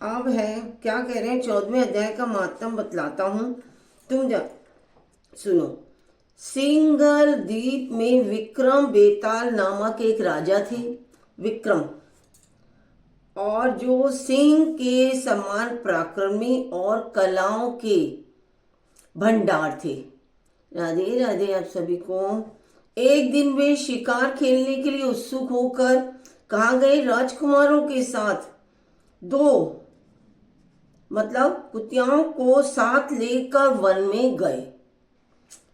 अब है क्या कह रहे हैं, 14वें अध्याय का महात्म बतलाता हूं, तुम जा सुनो। सिंगल द्वीप में विक्रम बेताल नामक एक राजा थे। विक्रम, और जो सिंह के समान पराक्रमी और कलाओं के भंडार थे। राधे राधे आप सभी को। एक दिन वे शिकार खेलने के लिए उत्सुक होकर कहाँ गए? राजकुमारों के साथ। दो मतलब कुतियाओं को साथ लेकर वन में गए।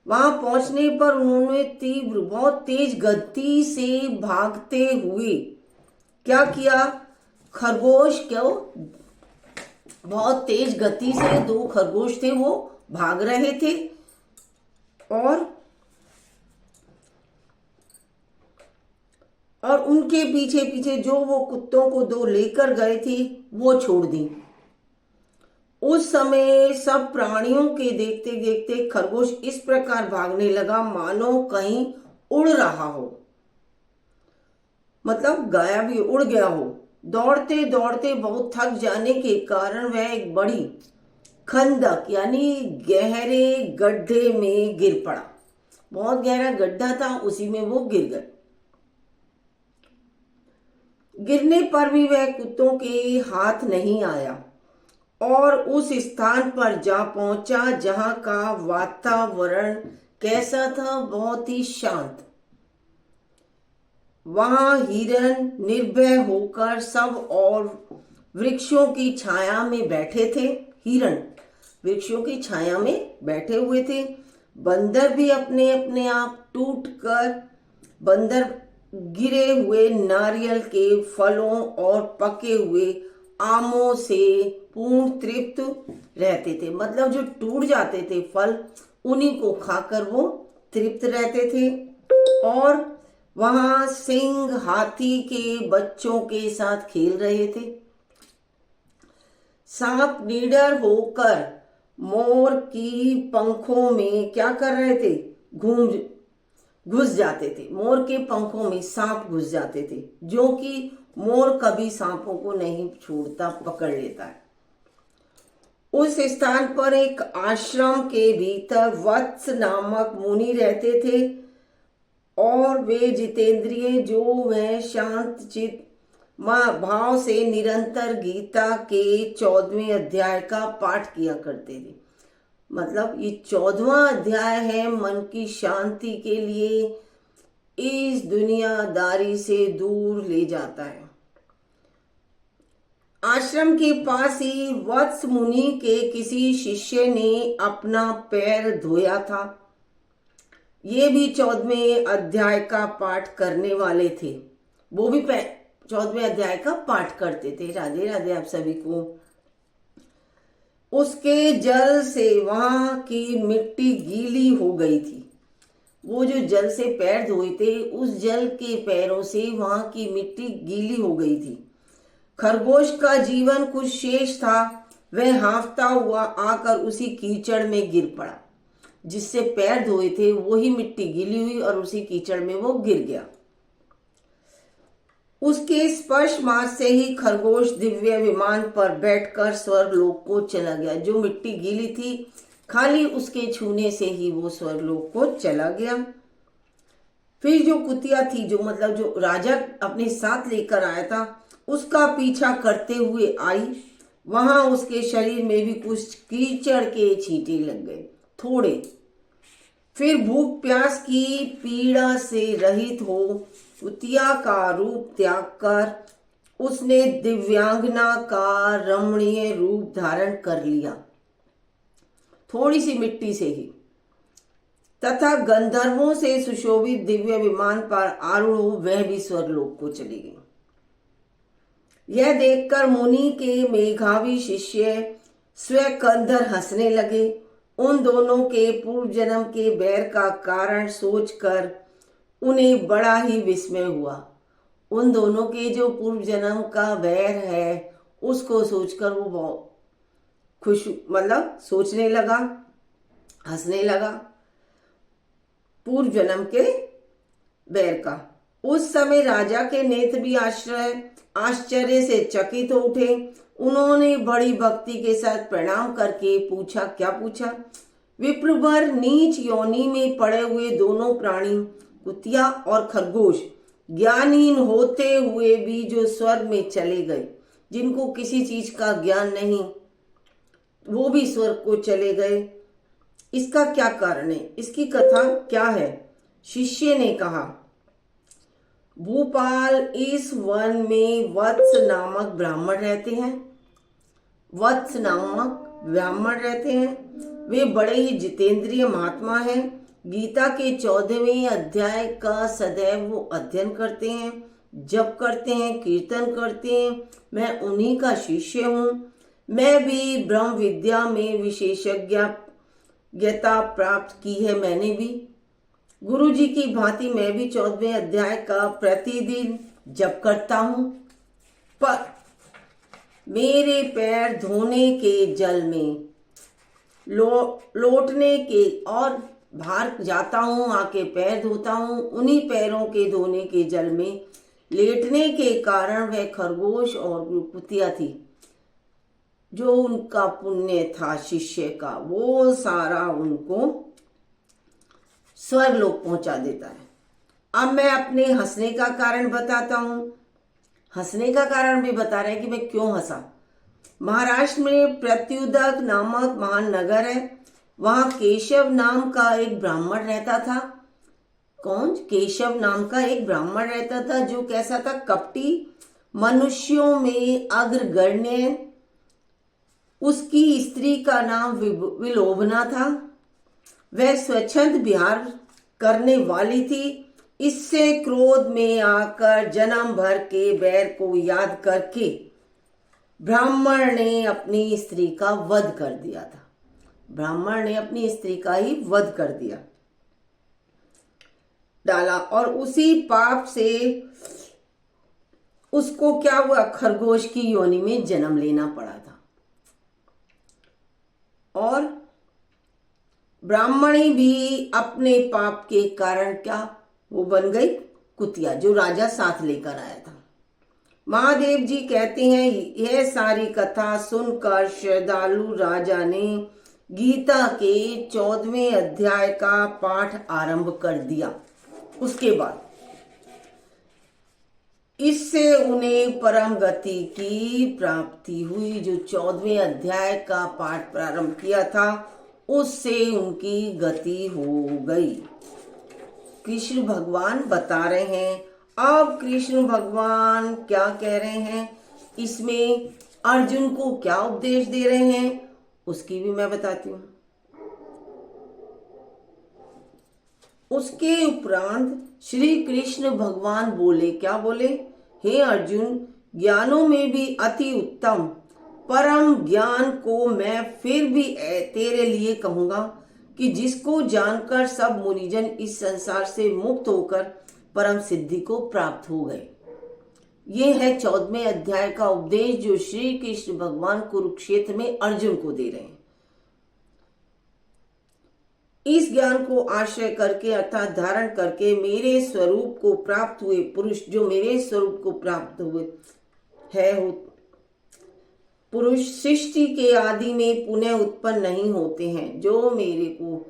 वहां पहुंचने पर उन्होंने तीव्र, बहुत तेज गति से भागते हुए क्या किया? खरगोश, क्यों बहुत तेज गति से दो खरगोश थे, वो भाग रहे थे और उनके पीछे पीछे जो वो कुत्तों को दो लेकर गए थे वो छोड़ दी। उस समय सब प्राणियों के देखते देखते खरगोश इस प्रकार भागने लगा मानो कहीं उड़ रहा हो, मतलब गायब ही उड़ गया हो। दौड़ते दौड़ते बहुत थक जाने के कारण वह एक बड़ी खंदक यानी गहरे गड्ढे में गिर पड़ा। बहुत गहरा गड्ढा था, उसी में वो गिर गए। गिरने पर भी वह कुत्तों के हाथ नहीं आया और उस स्थान पर जा पहुंचा जहां का वातावरण कैसा था? बहुत ही शांत। वहां हिरन निर्भय होकर सब और वृक्षों की छाया में बैठे थे। हिरन वृक्षों की छाया में बैठे हुए थे। बंदर भी अपने अपने आप टूट कर, बंदर गिरे हुए नारियल के फलों और पके हुए आमों से पूर्ण तृप्त रहते थे। मतलब जो टूट जाते थे फल, उन्हीं को खाकर वो तृप्त रहते थे। और वहां सिंह हाथी के बच्चों के साथ खेल रहे थे। सांप निडर होकर मोर की पंखों में क्या कर रहे थे? घुस जाते थे। मोर के पंखों में सांप घुस जाते थे, जो कि मोर कभी सांपों को नहीं छोड़ता, पकड़ लेता है। उस स्थान पर एक आश्रम के भीतर वत्स नामक मुनि रहते थे और वे जितेंद्रिय, जो वह शांत चित भाव से निरंतर गीता के 14वें अध्याय का पाठ किया करते थे। मतलब ये 14वां अध्याय है मन की शांति के लिए, इस दुनियादारी से दूर ले जाता है। आश्रम के पास ही वत्स मुनि के किसी शिष्य ने अपना पैर धोया था। ये भी 14वें अध्याय का पाठ करने वाले थे। वो भी 14वें अध्याय का पाठ करते थे। राधे राधे आप सभी को। उसके जल से वहां की मिट्टी गीली हो गई थी। वो जो जल से पैर धोए थे, उस जल के पैरों से वहां की मिट्टी गीली हो गई थी। खरगोश का जीवन कुछ शेष था। वह हांफता हुआ आकर उसी कीचड़ में गिर पड़ा। जिससे पैर धोए थे वही मिट्टी गीली हुई और उसी कीचड़ में वो गिर गया। उसके स्पर्श मात्र से ही खरगोश दिव्य विमान पर बैठकर स्वर्गलोक को चला गया। जो मिट्टी गीली थी, खाली उसके छूने से ही वो स्वर्गलोक को चला गया। फिर जो कुतिया थी, जो मतलब जो राजा अपने साथ लेकर आया था, उसका पीछा करते हुए आई। वहां उसके शरीर में भी कुछ कीचड़ के छींटे लग गए, थोड़े। फिर भूख प्यास की पीड़ा से रहित हो कुतिया का रूप त्याग कर उसने दिव्यांगना का रमणीय रूप धारण कर लिया, थोड़ी सी मिट्टी से ही, तथा गंधर्वों से सुशोभित दिव्य विमान पर आरूढ़ हो वह भी स्वर्गलोक को चली गई। यह देखकर मुनि के मेघावी शिष्य स्वकंधर हंसने लगे। उन दोनों के पूर्व जन्म के बैर का कारण सोचकर उन्हें बड़ा ही विस्मय हुआ। उन दोनों के जो पूर्व जन्म का बैर है, उसको सोचकर वो बहुत खुश, मतलब सोचने लगा, हंसने लगा पूर्व जन्म के बैर का। उस समय राजा के नेत्र भी आश्चर्य से चकित हो उठे। उन्होंने बड़ी भक्ति के साथ प्रणाम करके पूछा। क्या पूछा? विप्रवर, नीच योनि में पड़े हुए दोनों प्राणी कुतिया और खरगोश ज्ञानहीन होते हुए भी जो स्वर्ग में चले गए, जिनको किसी चीज का ज्ञान नहीं, वो भी स्वर्ग को चले गए, इसका क्या कारण है? इसकी कथा क्या है? शिष्य ने कहा, भूपाल, इस वन में वत्स नामक ब्राह्मण रहते हैं। वत्स नामक ब्राह्मण रहते हैं। वे बड़े ही जितेंद्रिय महात्मा हैं। गीता के 14वें अध्याय का सदैव वो अध्ययन करते हैं, जप करते हैं, कीर्तन करते हैं। मैं उन्हीं का शिष्य हूँ। मैं भी ब्रह्म विद्या में विशेषज्ञता प्राप्त की है। मैंने भी गुरु जी की भांति मैं भी 14वें अध्याय का प्रतिदिन जप करता हूँ, पर मेरे पैर धोने के जल में लौटने के और बाहर जाता हूँ, आके पैर धोता हूँ, उन्हीं पैरों के धोने के जल में लेटने के कारण वह खरगोश और कुतिया थी। जो उनका पुण्य था शिष्य का, वो सारा उनको स्वर्ग लोक पहुंचा देता है। अब मैं अपने हंसने का कारण बताता हूं। हंसने का कारण भी बता रहे हैं कि मैं क्यों हंसा। महाराष्ट्र में प्रत्युदक नामक महान नगर है। वहां केशव नाम का एक ब्राह्मण रहता था। कौन? केशव नाम का एक ब्राह्मण रहता था, जो कैसा था? कपटी, मनुष्यों में अग्रगण्य। उसकी स्त्री का नाम विलोभना था। वह स्वच्छंद विहार करने वाली थी। इससे क्रोध में आकर जन्म भर के बैर को याद करके ब्राह्मण ने अपनी स्त्री का वध कर दिया था। ब्राह्मण ने अपनी स्त्री का ही वध कर दिया डाला, और उसी पाप से उसको क्या हुआ? खरगोश की योनि में जन्म लेना पड़ा था। और ब्राह्मणी भी अपने पाप के कारण क्या वो बन गई? कुतिया, जो राजा साथ लेकर आया था। महादेव जी कहते हैं, यह सारी कथा सुनकर श्रद्धालु राजा ने गीता के 14वें अध्याय का पाठ आरंभ कर दिया। उसके बाद इससे उन्हें परम गति की प्राप्ति हुई। जो 14वें अध्याय का पाठ प्रारंभ किया था, उससे उनकी गति हो गई। कृष्ण भगवान बता रहे हैं। अब कृष्ण भगवान क्या कह रहे हैं, इसमें अर्जुन को क्या उपदेश दे रहे हैं, उसकी भी मैं बताती हूं। उसके उपरांत श्री कृष्ण भगवान बोले। क्या बोले? हे अर्जुन, ज्ञानों में भी अति उत्तम परम ज्ञान को मैं फिर भी तेरे लिए कहूंगा, कि जिसको जानकर सब मुनिजन इस संसार से मुक्त होकर परम सिद्धि को प्राप्त हो गए। ये है 14वें अध्याय का उपदेश, जो श्री कृष्ण भगवान कुरुक्षेत्र में अर्जुन को दे रहे हैं। इस ज्ञान को आश्रय करके अर्थात धारण करके मेरे स्वरूप को प्राप्त हुए पुरुष, जो मेरे स्वरूप को प्राप्त हुए है पुरुष, सृष्टि के आदि में पुनः उत्पन्न नहीं होते हैं। जो मेरे को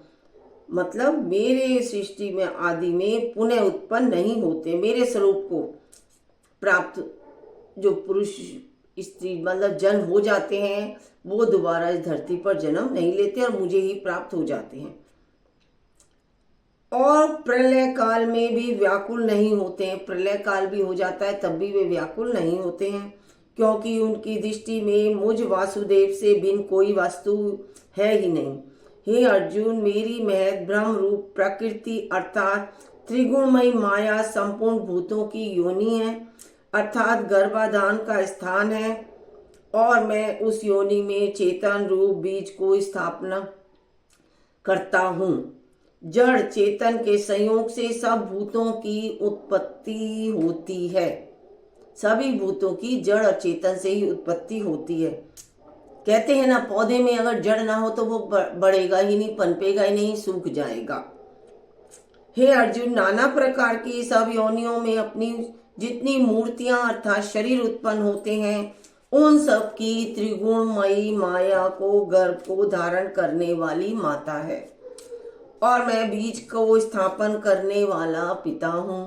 मतलब मेरे सृष्टि में आदि में पुनः उत्पन्न नहीं होते। मेरे स्वरूप को प्राप्त जो पुरुष स्त्री मतलब जन्म हो जाते हैं, वो दोबारा इस धरती पर जन्म नहीं लेते और मुझे ही प्राप्त हो जाते हैं। और प्रलय काल में भी व्याकुल नहीं होते हैं। प्रलय काल भी हो जाता है, तब भी वे व्याकुल नहीं होते हैं, क्योंकि उनकी दृष्टि में मुझ वासुदेव से भिन्न कोई वस्तु है ही नहीं। हे अर्जुन, मेरी महत ब्रह्म रूप प्रकृति अर्थात त्रिगुणमयी माया संपूर्ण भूतों की योनि है, अर्थात गर्भाधान का स्थान है, और मैं उस योनि में चेतन रूप बीज को स्थापना करता हूँ। जड़ चेतन के संयोग से सब भूतों की उत्पत्ति होती है। सभी भूतों की जड़ और चेतन से ही उत्पत्ति होती है। कहते हैं ना, पौधे में अगर जड़ ना हो तो वो बढ़ेगा ही नहीं, पनपेगा ही नहीं, सूख जाएगा। हे अर्जुन, नाना प्रकार की सब योनियों में अपनी जितनी मूर्तियां अर्थात शरीर उत्पन्न होते हैं, उन सब की त्रिगुणमयी माया को गर्भ को धारण करने वाली माता है और मैं बीज को स्थापन करने वाला पिता हूं।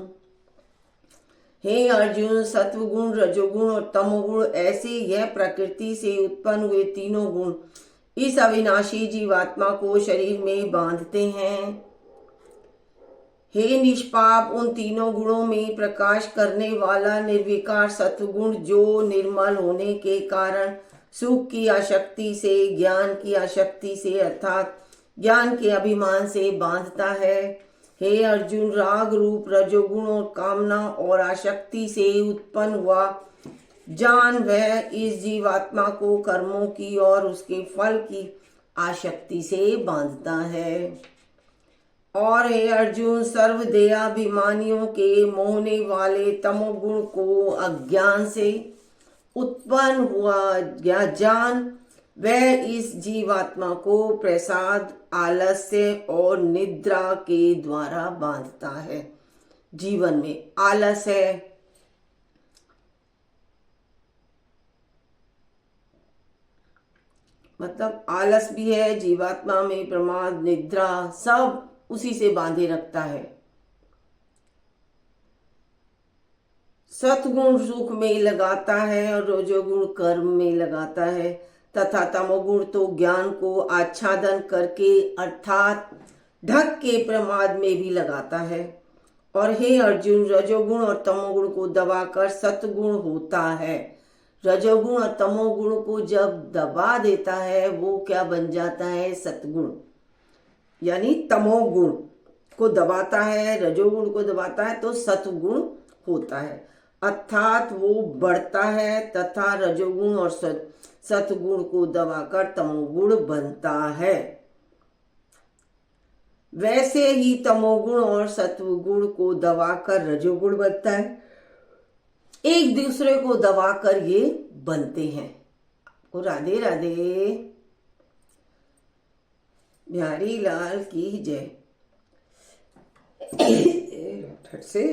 हे अर्जुन, सत्वगुण, रजोगुण और तमोगुण ऐसे यह प्रकृति से उत्पन्न हुए तीनों गुण इस अविनाशी जीवात्मा को शरीर में बांधते हैं। हे निष्पाप, उन तीनों गुणों में प्रकाश करने वाला निर्विकार सत्वगुण जो निर्मल होने के कारण सुख की आसक्ति से, ज्ञान की आसक्ति से अर्थात ज्ञान के अभिमान से बांधता है। हे अर्जुन, राग रूप रजोगुण और कामना और आसक्ति से उत्पन्न हुआ जान वह इस जीवात्मा को कर्मों की और उसके फल की आसक्ति से बांधता है। और हे अर्जुन, सर्वदेहाभिमानियों के मोहने वाले तमोगुण को अज्ञान से उत्पन्न हुआ जान वह इस जीवात्मा को प्रसाद, आलस्य और निद्रा के द्वारा बांधता है। जीवन में आलस है, मतलब आलस भी है जीवात्मा में, प्रमाद, निद्रा सब उसी से बांधे रखता है। सतगुण सुख में लगाता है और रजोगुण कर्म में लगाता है तथा तमोगुण तो ज्ञान को आच्छादन करके अर्थात ढक के प्रमाद में भी लगाता है। और हे अर्जुन, रजोगुण और तमोगुण को दबाकर सतगुण होता है। रजोगुण और तमोगुण को जब दबा देता है वो क्या बन जाता है? सतगुण, यानी तमोगुण को दबाता है, रजोगुण को दबाता है तो सतगुण होता है, अर्थात वो बढ़ता है तथा रजोगुण और सतगुण को दबाकर तमोगुण बनता है। वैसे ही तमोगुण और सत्वगुण को दबाकर रजोगुण बनता है, एक दूसरे को दबाकर ये बनते हैं। आपको राधे राधे, बिहारी लाल की जय। से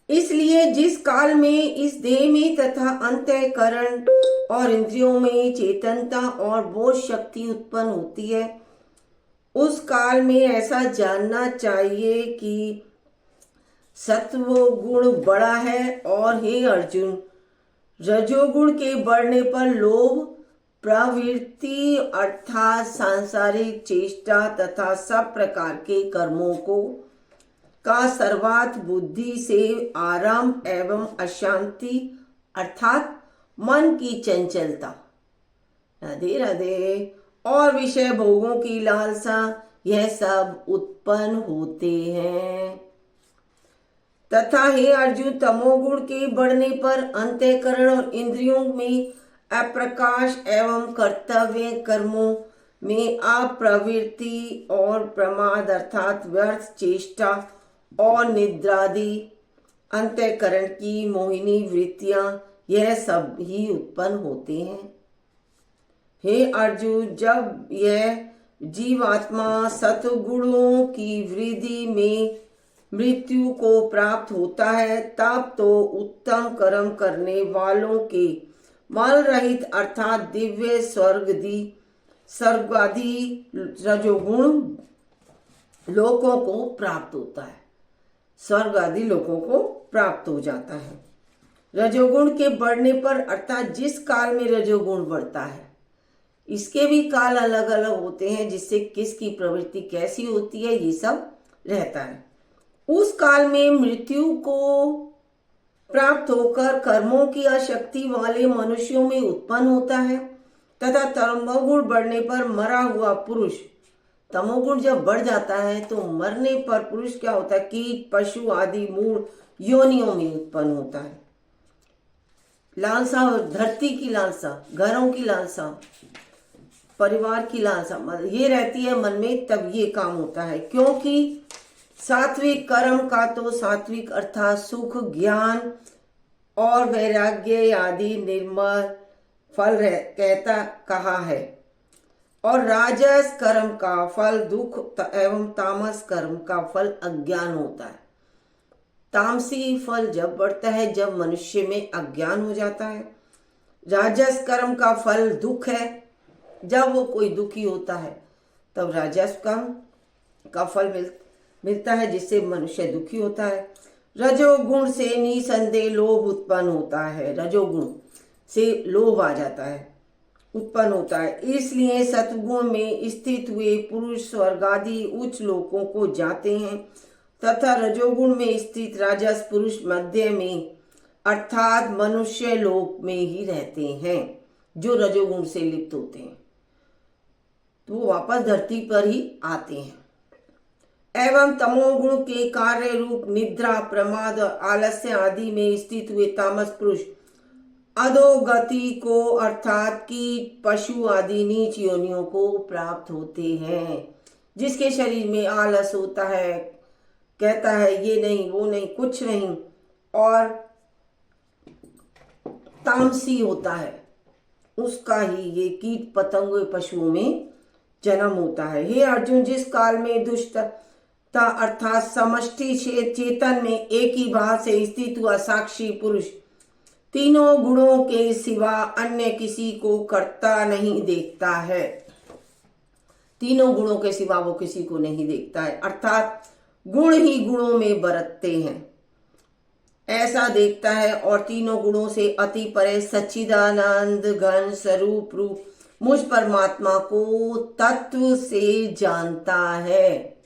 इसलिए जिस काल में इस देह में तथा अंतःकरण और इंद्रियों में चेतनता और बोध शक्ति उत्पन्न होती है उस काल में ऐसा जानना चाहिए कि सत्व गुण बड़ा है। और हे अर्जुन, रजोगुण के बढ़ने पर लोभ, प्रवृत्ति अर्थात सांसारिक चेष्टा तथा सब प्रकार के कर्मों को का सर्वात बुद्धि से आरंभ एवं अशांति अर्थात मन की चंचलता, राधे राधे, और विषय भोगों की लालसा, यह सब उत्पन्न होते हैं। तथा हे अर्जुन, तमोगुण के बढ़ने पर अंतःकरण और इंद्रियों में अप्रकाश एवं कर्तव्य कर्मों में अप्रवृत्ति और प्रमाद अर्थात व्यर्थ चेष्टा और निद्रादि अंतःकरण की मोहिनी वृत्तियां, यह सब ही उत्पन्न होते हैं। हे अर्जुन, जब यह जीवात्मा सतगुणों की वृद्धि में मृत्यु को प्राप्त होता है तब तो उत्तम कर्म करने वालों के मल रहित अर्थात दिव्य स्वर्गादि रजोगुण लोकों को प्राप्त होता है, स्वर्ग आदि लोगों को प्राप्त हो जाता है। रजोगुण के बढ़ने पर अर्थात जिस काल में रजोगुण बढ़ता है, इसके भी काल अलग अलग होते हैं जिससे किसकी प्रवृत्ति कैसी होती है ये सब रहता है। उस काल में मृत्यु को प्राप्त होकर कर्मों की आसक्ति वाले मनुष्यों में उत्पन्न होता है तथा तमोगुण बढ़ने पर मरा हुआ पुरुष, तमोगुण जब बढ़ जाता है तो मरने पर पुरुष क्या होता है? कीट, पशु आदि मूल योनियों में उत्पन्न होता है। लालसा, धरती की लालसा, घरों की लालसा, परिवार की लालसा ये रहती है मन में, तब ये काम होता है। क्योंकि सात्विक कर्म का तो सात्विक अर्थात सुख, ज्ञान और वैराग्य आदि निर्मल फल कहता कहा है और राजस कर्म का फल दुख एवं तामस कर्म का फल अज्ञान होता है। तामसी फल जब बढ़ता है जब मनुष्य में अज्ञान हो जाता है। राजस कर्म का फल दुख है, जब वो कोई दुखी होता है तब राजस कर्म का फल मिलता है, जिससे मनुष्य दुखी होता है। रजोगुण से निसंदेह लोभ उत्पन्न होता है, रजोगुण से लोभ आ जाता है, उत्पन्न होता है। इसलिए सत्वगुण में स्थित हुए पुरुष स्वर्ग आदि उच्च लोकों को जाते हैं तथा रजोगुण में स्थित राजस पुरुष मध्य में अर्थात मनुष्य लोक में ही रहते हैं। जो रजोगुण से लिप्त होते हैं तो वो वापस धरती पर ही आते हैं। एवं तमोगुण के कार्य रूप निद्रा, प्रमाद, आलस्य आदि में स्थित हुए तामस पुरुष अधोगति को अर्थात कीट, पशु आदि नीच योनियों को प्राप्त होते हैं। जिसके शरीर में आलस होता है, कहता है ये नहीं वो नहीं कुछ नहीं, और तामसी होता है, उसका ही ये कीट पतंग पशुओं में जन्म होता है। हे अर्जुन, जिस काल में दुष्टता अर्थात समष्टि चेतन में एक ही भाव से स्थित हुआ साक्षी पुरुष तीनों गुणों के सिवा अन्य किसी को करता नहीं देखता है, तीनों गुणों के सिवा वो किसी को नहीं देखता है, अर्थात गुण ही गुणों में बरतते हैं ऐसा देखता है, और तीनों गुणों से अति परे सच्चिदानंद घन स्वरूप रूप मुझ परमात्मा को तत्व से जानता है।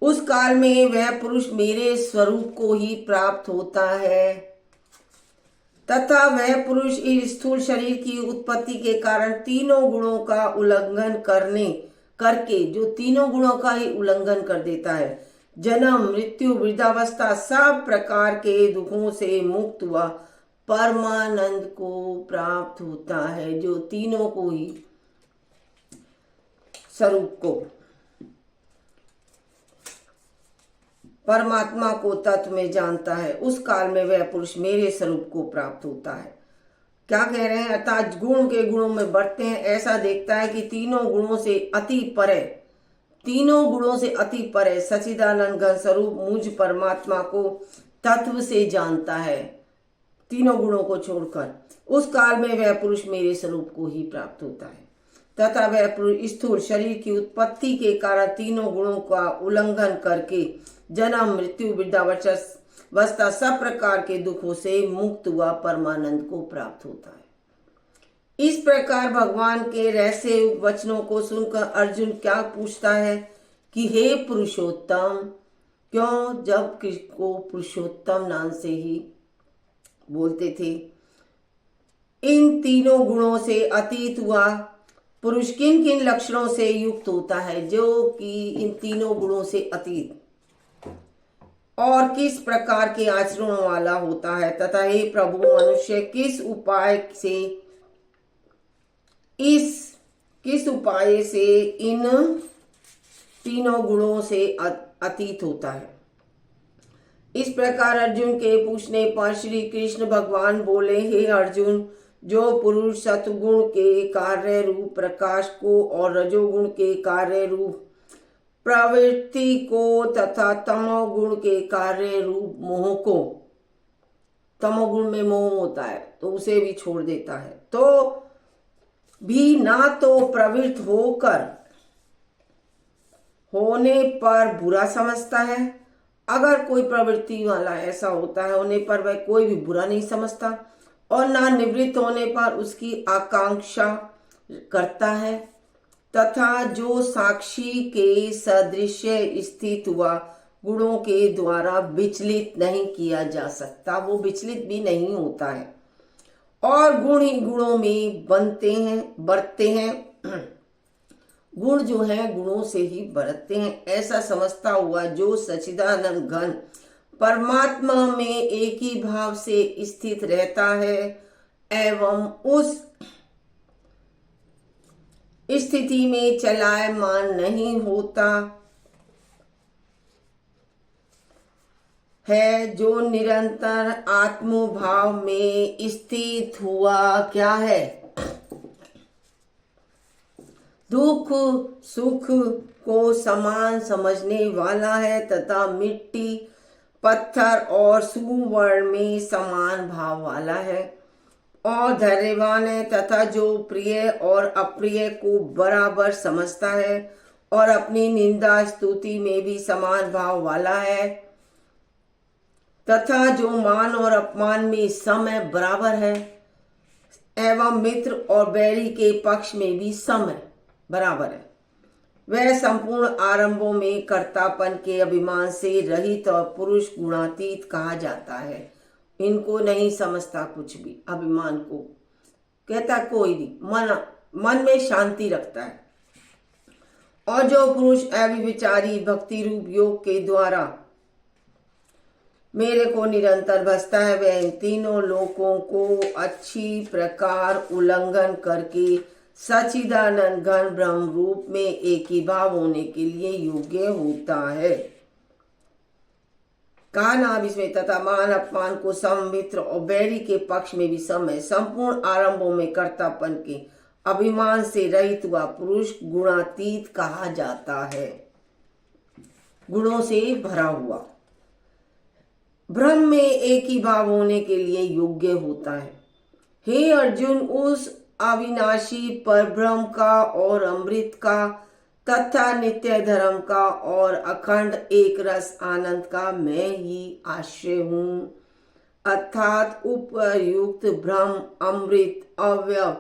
उस काल में वह पुरुष मेरे स्वरूप को ही प्राप्त होता है तथा वह पुरुष इस स्थूल शरीर की उत्पत्ति के कारण तीनों गुणों का उल्लंघन करके जो तीनों गुणों का ही उल्लंघन कर देता है, जन्म मृत्यु वृद्धावस्था सब प्रकार के दुखों से मुक्त हुआ परमानंद को प्राप्त होता है। जो तीनों को ही स्वरूप को परमात्मा को तत्व में जानता है, उस काल में वह पुरुष मेरे स्वरूप को प्राप्त होता है। क्या कह रहे हैं? अर्थात गुण के गुणों में बढ़ते हैं, ऐसा देखता है कि तीनों गुणों से अति परे, तीनों गुणों से अति परे सच्चिदानंद घन स्वरूप मुझ परमात्मा को तत्व से जानता है, तीनों गुणों को छोड़कर। उस काल में वह पुरुष मेरे स्वरूप को ही प्राप्त होता है तथा वह पुरुष स्थूल शरीर की उत्पत्ति के कारण तीनों गुणों का उल्लंघन करके जन्म मृत्यु वृद्धावस्था सब प्रकार के दुखों से मुक्त हुआ परमानंद को प्राप्त होता है। इस प्रकार भगवान के रहस्य वचनों को सुनकर अर्जुन क्या पूछता है कि हे पुरुषोत्तम, क्यों जब को पुरुषोत्तम नाम से ही बोलते थे, इन तीनों गुणों से अतीत हुआ पुरुष किन किन लक्षणों से युक्त होता है, जो कि इन तीनों गुणों से अतीत और किस प्रकार के आचरणों वाला होता है, तथा हे प्रभु मनुष्य किस उपाय से इन तीनों गुणों से अतीत होता है। इस प्रकार अर्जुन के पूछने पर श्री कृष्ण भगवान बोले, हे अर्जुन, जो पुरुष सतगुण के कार्य रूप प्रकाश को और रजोगुण के कार्य रूप प्रवृत्ति को तथा तमोगुण के कार्य रूप मोह को, तमोगुण में मोह होता है तो उसे भी छोड़ देता है, तो भी ना तो प्रवृत्त होने पर बुरा समझता है, अगर कोई प्रवृत्ति वाला ऐसा होता है होने पर वह कोई भी बुरा नहीं समझता, और ना निवृत्त होने पर उसकी आकांक्षा करता है, तथा जो साक्षी के सदृश स्थित हुआ गुणों के द्वारा विचलित नहीं किया जा सकता, वो विचलित भी नहीं होता है, और गुण ही गुणों में बढ़ते हैं गुण जो है गुणों से ही बढ़ते हैं, ऐसा समझता हुआ जो सच्चिदानंद घन परमात्मा में एक ही भाव से स्थित रहता है एवं उस स्थिति में चलायमान नहीं होता है, जो निरंतर आत्मभाव में स्थित हुआ क्या है, दुख सुख को समान समझने वाला है, तथा मिट्टी पत्थर और सुवर्ण में समान भाव वाला है और धैर्यवान है, तथा जो प्रिय और अप्रिय को बराबर समझता है और अपनी निंदा स्तुति में भी समान भाव वाला है, तथा जो मान और अपमान में सम है, बराबर है, एवं मित्र और बैरी के पक्ष में भी सम है, बराबर है। वह संपूर्ण आरंभों में कर्तापन के अभिमान से रहित और पुरुष गुणातीत कहा जाता है। इनको नहीं समझता कुछ भी, अभिमान को कहता कोई भी, मन में शांति रखता है। और जो पुरुष अविचारी भक्ति रूप योग के द्वारा मेरे को निरंतर भजता है, वह इन तीनों लोकों को अच्छी प्रकार उल्लंघन करके सच्चिदानंद घन ब्रह्म रूप में एक ही भाव होने के लिए योग्य होता है। कहा ना अब इसमें, तथा मान अपमान को सम, मित्र और बैरी के पक्ष में भी सम है। संपूर्ण आरंभों में कर्तापन के अभिमान से रहित हुआ पुरुष गुणातीत कहा जाता है, गुणों से भरा हुआ ब्रह्म में एक ही भाव होने के लिए योग्य होता है। हे अर्जुन, उस अविनाशी पर ब्रह्म का और अमृत का तथा नित्य धर्म का और अखंड एक रस आनंद का मैं ही आश्रय हूँ, अर्थात उपयुक्त ब्रह्म, अमृत, अव्यय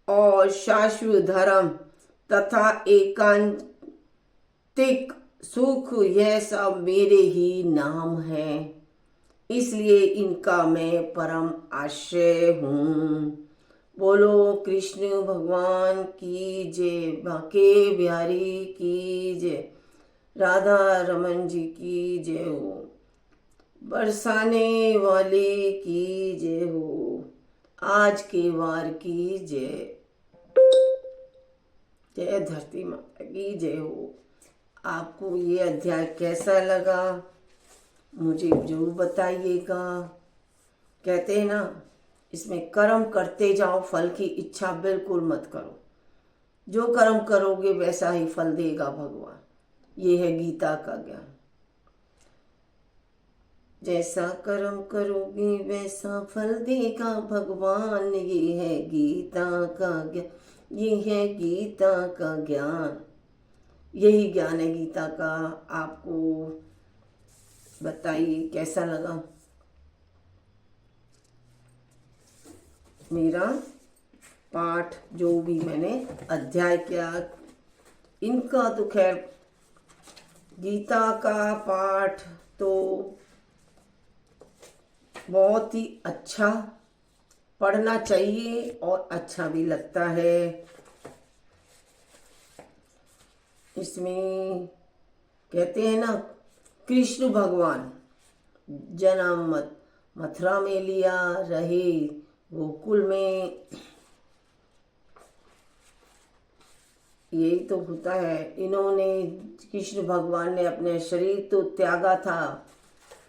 और शाश्वत धर्म तथा एकांतिक सुख, यह सब मेरे ही नाम है, इसलिए इनका मैं परम आश्रय हूँ। बोलो कृष्ण भगवान की जय, बांके बिहारी की जय, राधा रमन जी की जय हो, बरसाने वाले की जय हो, आज के वार की जय, जय धरती माता की जय हो। आपको ये अध्याय कैसा लगा मुझे जरूर बताइएगा। कहते हैं ना, इसमें कर्म करते जाओ, फल की इच्छा बिल्कुल मत करो। जो कर्म करोगे वैसा ही फल देगा भगवान। ये है गीता का ज्ञान। जैसा कर्म करोगे वैसा फल देगा भगवान, ये है गीता का ज्ञान, ये है गीता का ज्ञान। यही ज्ञान है गीता का। आपको बताइए कैसा लगा मेरा पाठ, जो भी मैंने अध्याय किया। इनका तो खैर गीता का पाठ तो बहुत ही अच्छा पढ़ना चाहिए और अच्छा भी लगता है। इसमें कहते हैं ना, कृष्ण भगवान जन्म मथुरा में लिया, रहे गोकुल में, यही तो होता है। इन्होंने, कृष्ण भगवान ने अपने शरीर तो त्यागा था,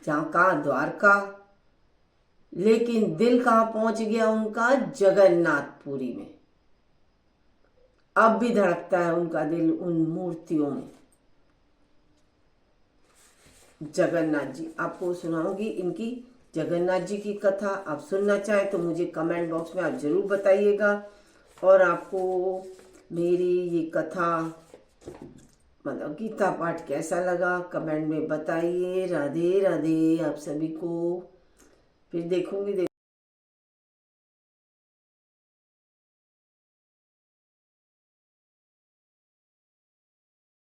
जहाँ कहाँ द्वारका, लेकिन दिल कहाँ पहुंच गया उनका, जगन्नाथपुरी में। अब भी धड़कता है उनका दिल उन मूर्तियों में। जगन्नाथ जी, आपको सुनाऊंगी इनकी जगन्नाथ जी की कथा। आप सुनना चाहें तो मुझे कमेंट बॉक्स में आप जरूर बताइएगा। और आपको मेरी ये कथा, मतलब गीता पाठ कैसा लगा कमेंट में बताइए। राधे राधे आप सभी को। फिर देखूंगी